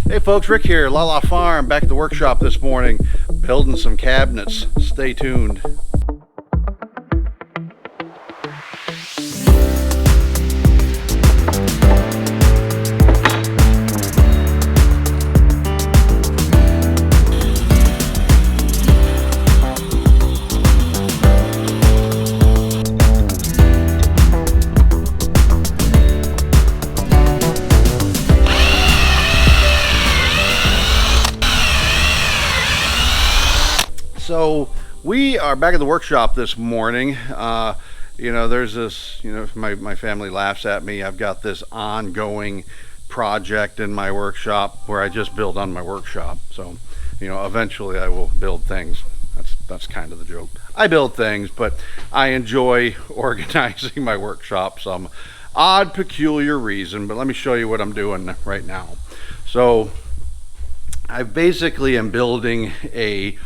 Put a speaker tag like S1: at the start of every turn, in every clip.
S1: Hey folks, Rick here, LaLa Farm, back at the workshop this morning, building some cabinets. Stay tuned. So we are back at the workshop this morning. There's this, my family laughs at me. I've got this ongoing project in my workshop where I just build on my workshop. So, eventually I will build things. That's kind of the joke. I build things, but I enjoy organizing my workshop some odd, peculiar reason. But let me show you what I'm doing right now. So I basically am building a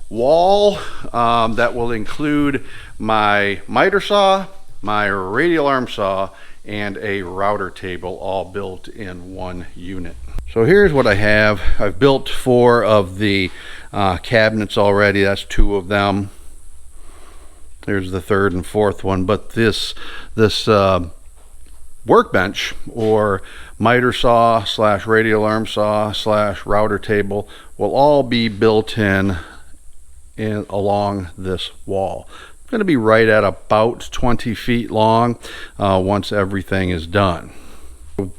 S1: wall that will include my miter saw, my radial arm saw, and a router table, all built in one unit. So here's what I have. I've built 4 of the cabinets already. That's 2 of them. There's the 3rd and 4th one. But this workbench, or miter saw / radial arm saw / router table, will all be built in along this wall. It's going to be right at about 20 feet long once everything is done.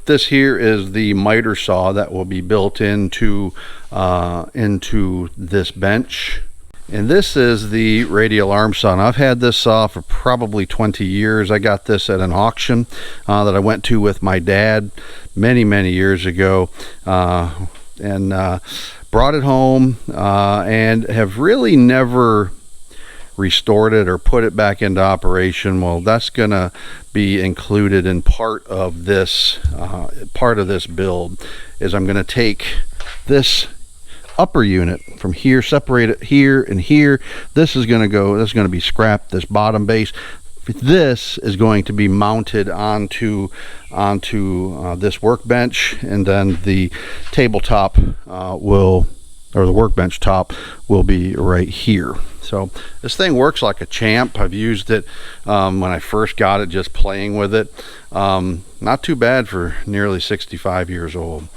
S1: This here is the miter saw that will be built into this bench. And this is the radial arm saw. And I've had this saw for probably 20 years. I got this at an auction that I went to with my dad many years ago. Brought it home and have really never restored it or put it back into operation. Well, that's gonna be included in part of this build. Is I'm gonna take this upper unit from here, separate it here and here. This is gonna be scrapped. This bottom base, this is going to be mounted onto this workbench, and then the tabletop the workbench top will be right here. So this thing works like a champ. I've used it when I first got it, just playing with it. Not too bad for nearly 65 years old.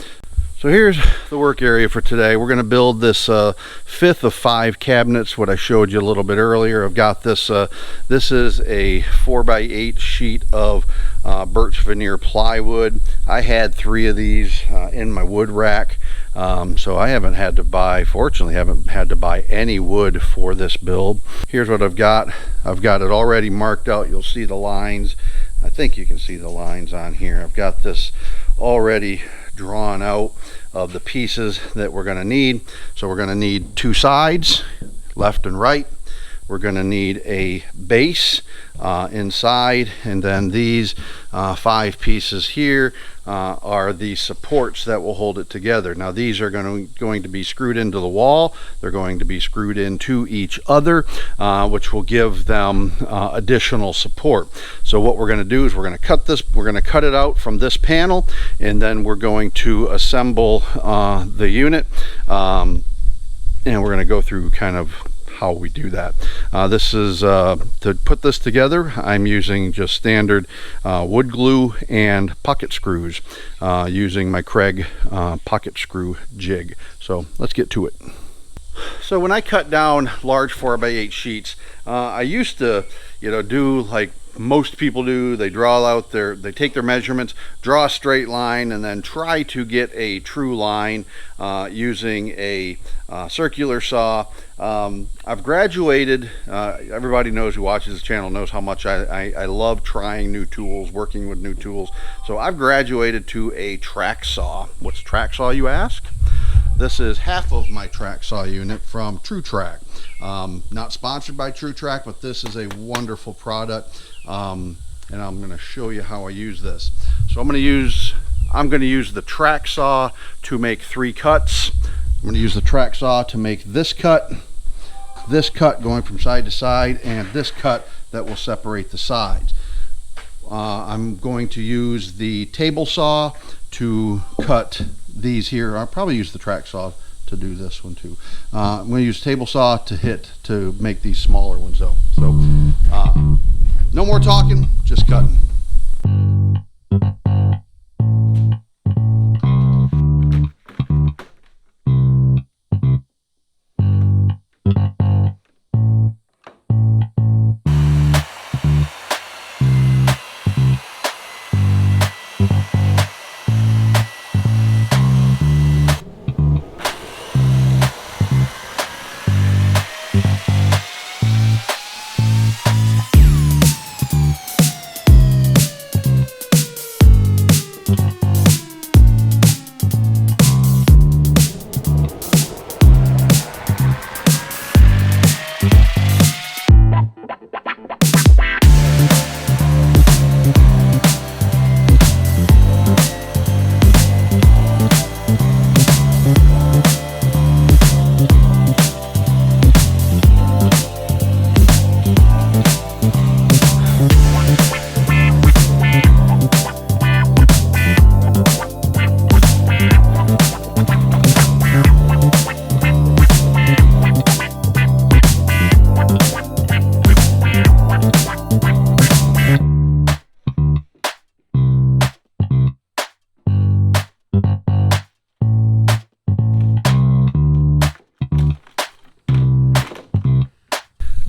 S1: So here's the work area for today. We're going to build this 5th of 5 cabinets, what I showed you a little bit earlier. I've got this, this is a 4x8 sheet of birch veneer plywood. I had 3 of these in my wood rack. So I fortunately haven't had to buy any wood for this build. Here's what I've got. I've got it already marked out. You'll see the lines. I think you can see the lines on here. I've got this already drawn out of the pieces that we're going to need. So we're going to need 2 sides, left and right. We're going to need a base inside, and then these 5 pieces here are the supports that will hold it together. Now these are going to be screwed into the wall. They're going to be screwed into each other, which will give them additional support. So what we're going to do is we're going to cut it out from this panel, and then we're going to assemble the unit, and we're going to go through kind of how we do that. This is to put this together, I'm using just standard wood glue and pocket screws, using my Craig pocket screw jig. So let's get to it. So when I cut down large 4x8 sheets, I used to do like most people do. They they take their measurements, draw a straight line, and then try to get a true line using a circular saw. I've graduated. Everybody knows who watches this channel knows how much I love trying new tools, working with new tools. So I've graduated to a track saw. What's a track saw, you ask? This is half of my track saw unit from True Track. Not sponsored by True Track, but this is a wonderful product. And I'm going to show you how I use this. So I'm going to use the track saw to make 3 cuts. I'm going to use the track saw to make this cut going from side to side, and this cut that will separate the sides. I'm going to use the table saw to cut these here. I'll probably use the track saw to do this one too. I'm going to use table saw to make these smaller ones though. So no more talking, just cutting.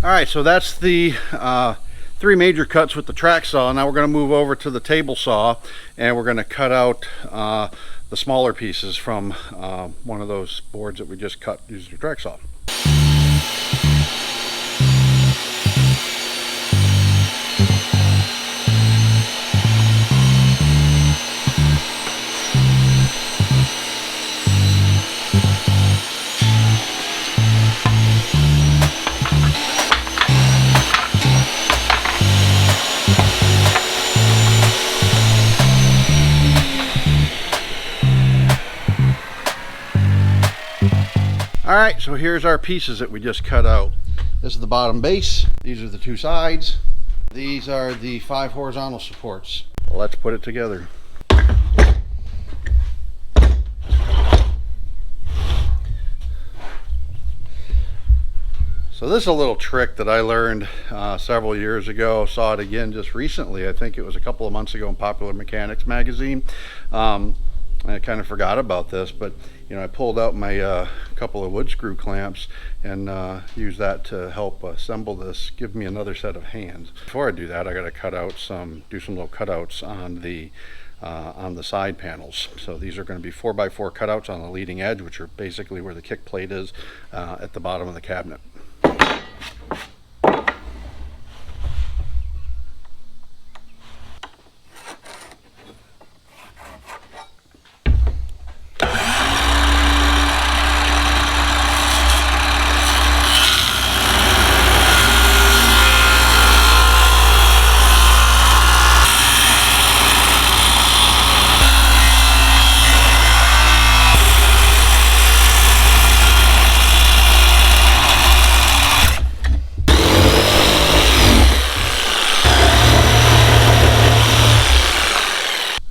S1: All right, so that's the 3 major cuts with the track saw. Now we're going to move over to the table saw, and we're going to cut out the smaller pieces from one of those boards that we just cut using the track saw. All right, so here's our pieces that we just cut out. This is the bottom base. These are the 2 sides. These are the 5 horizontal supports. Let's put it together. So this is a little trick that I learned several years ago. Saw it again just recently. I think it was a couple of months ago in Popular Mechanics magazine. I kind of forgot about this, but you know, I pulled out my couple of wood screw clamps and used that to help assemble this, give me another set of hands. Before I do that, I got to do some little cutouts on the side panels. So these are going to be 4x4 cutouts on the leading edge, which are basically where the kick plate is at the bottom of the cabinet.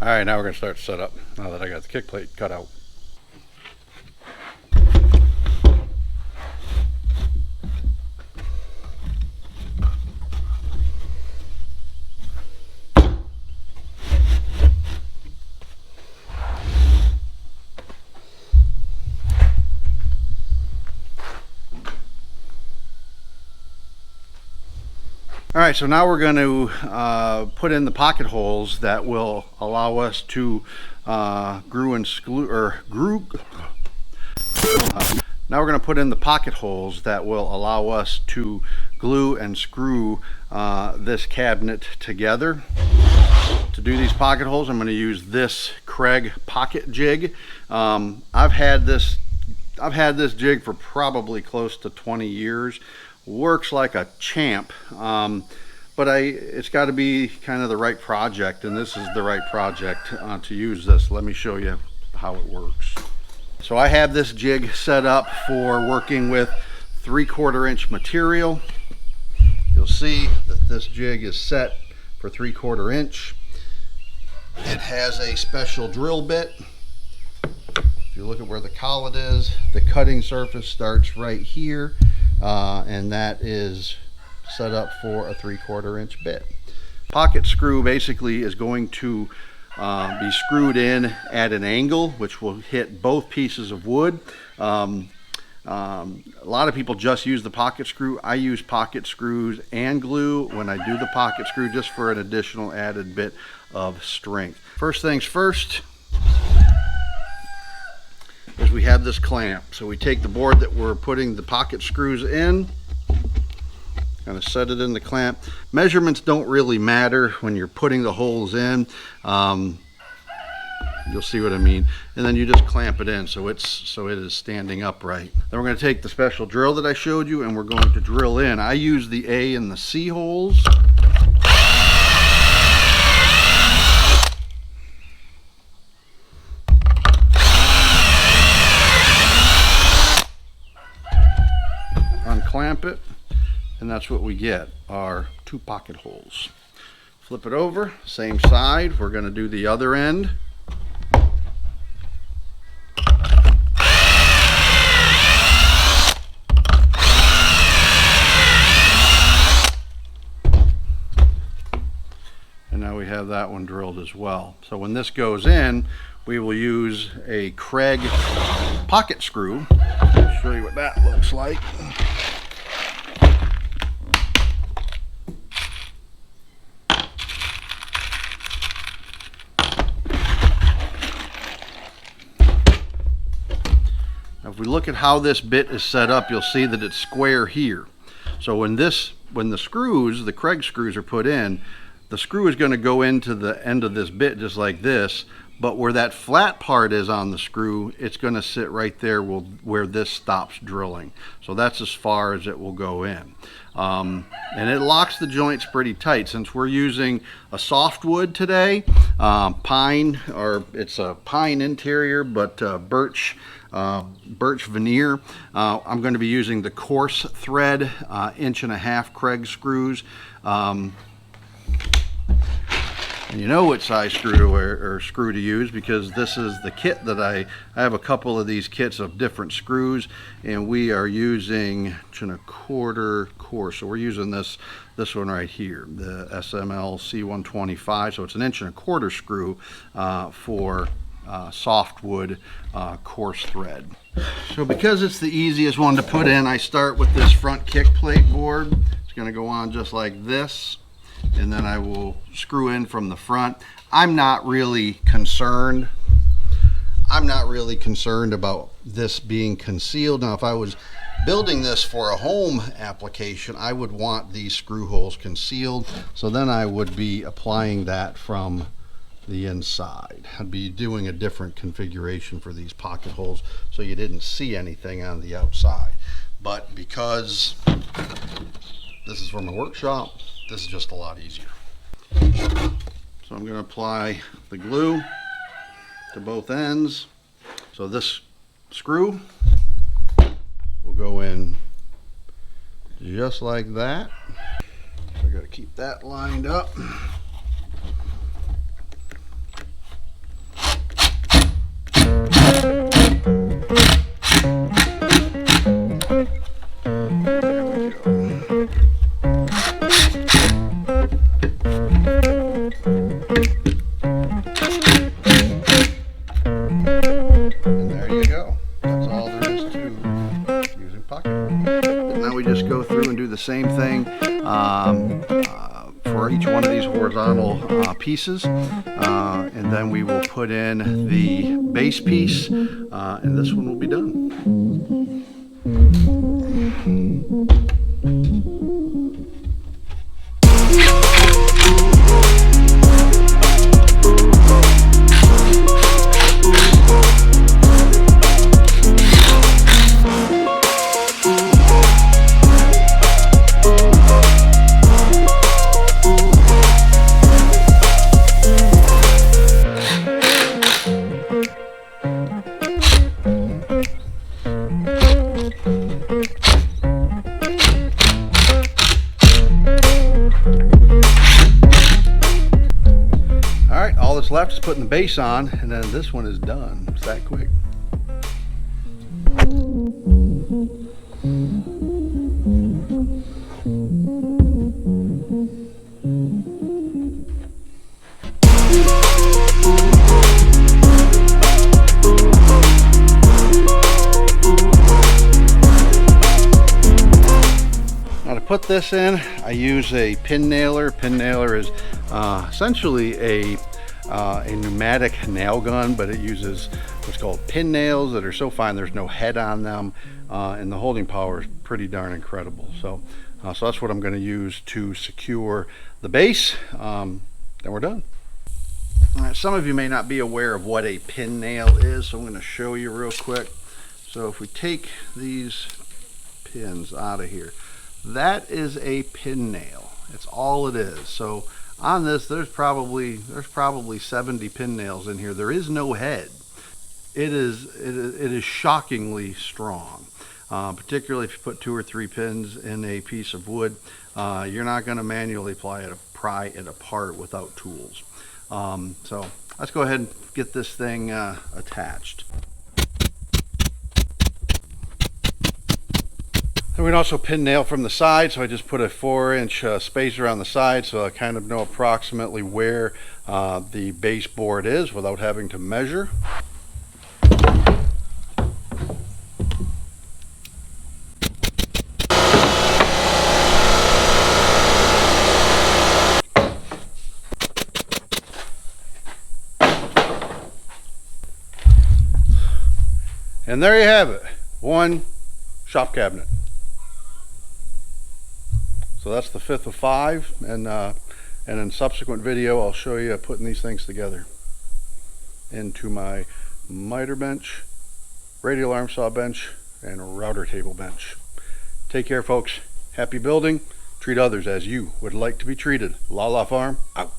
S1: All right, now we're going to start to set up now that I got the kick plate cut out. All right, so now we're going to put in the pocket holes that will allow us to now we're going to put in the pocket holes that will allow us to glue and screw this cabinet together. To do these pocket holes, I'm going to use this Craig pocket jig. I've had this jig for probably close to 20 years. Works like a champ, but it's got to be kind of the right project, and this is the right project to use this. Let me show you how it works. So I have this jig set up for working with 3/4 inch material. You'll see that this jig is set for 3/4 inch. It has a special drill bit you look at where the collet is, the cutting surface starts right here, and that is set up for a 3/4 inch bit. Pocket screw basically is going to be screwed in at an angle, which will hit both pieces of wood. A lot of people just use the pocket screw. I use pocket screws and glue when I do the pocket screw, just for an additional added bit of strength. First things first is we have this clamp. So we take the board that we're putting the pocket screws in, kind of set it in the clamp. Measurements don't really matter when you're putting the holes in. You'll see what I mean. And then you just clamp it in so it is standing upright. Then we're going to take the special drill that I showed you and we're going to drill in. I use the A and the C holes. Unclamp it, and that's what we get, are 2 pocket holes. Flip it over, same side. We're going to do the other end. Now we have that one drilled as well. So when this goes in, we will use a Craig pocket screw. I'll show you what that looks like. Now if we look at how this bit is set up, you'll see that it's square here. So when the screws, the Craig screws, are put in, the screw is going to go into the end of this bit just like this, but where that flat part is on the screw, it's going to sit right there where this stops drilling. So that's as far as it will go in. And it locks the joints pretty tight. Since we're using a softwood today, pine, or it's a pine interior, but birch veneer. I'm going to be using the coarse thread 1.5 inch Craig screws. And you know what size screw to wear, or screw to use, because this is the kit that I have a couple of these kits of different screws, and we are using 1 1/4 coarse. So we're using this one right here, the SML C125. So it's 1 1/4 inch screw for softwood coarse thread. So because it's the easiest one to put in, I start with this front kick plate board. It's going to go on just like this, and then I will screw in from the front. I'm not really concerned about this being concealed. Now if I was building this for a home application, I would want these screw holes concealed, so then I would be applying that from the inside. I'd be doing a different configuration for these pocket holes so you didn't see anything on the outside. But because this is from a workshop, this is just a lot easier. So I'm going to apply the glue to both ends. So this screw will go in just like that. So I got to keep that lined up. Same thing for each one of these horizontal pieces, and then we will put in the base piece, and this one will be done. Left is putting the base on, and then this one is done. It's that quick. Now to put this in, I use a pin nailer. Pin nailer is essentially a pneumatic nail gun, but it uses what's called pin nails that are so fine there's no head on them, and the holding power is pretty darn incredible. So that's what I'm going to use to secure the base. Then we're done. All right, some of you may not be aware of what a pin nail is, so I'm going to show you real quick. So if we take these pins out of here, that is a pin nail. It's all it is. So on this, there's probably 70 pin nails in here. There is no head. It is shockingly strong, particularly if you put 2 or 3 pins in a piece of wood. You're not going to manually pry it apart without tools. So let's go ahead and get this thing attached. And we can also pin nail from the side, so I just put a 4-inch spacer on the side so I kind of know approximately where the baseboard is without having to measure. And there you have it, one shop cabinet. So that's the 5th of 5, and in subsequent video I'll show you putting these things together into my miter bench, radial arm saw bench, and router table bench. Take care, folks. Happy building. Treat others as you would like to be treated. LaLa Farm out.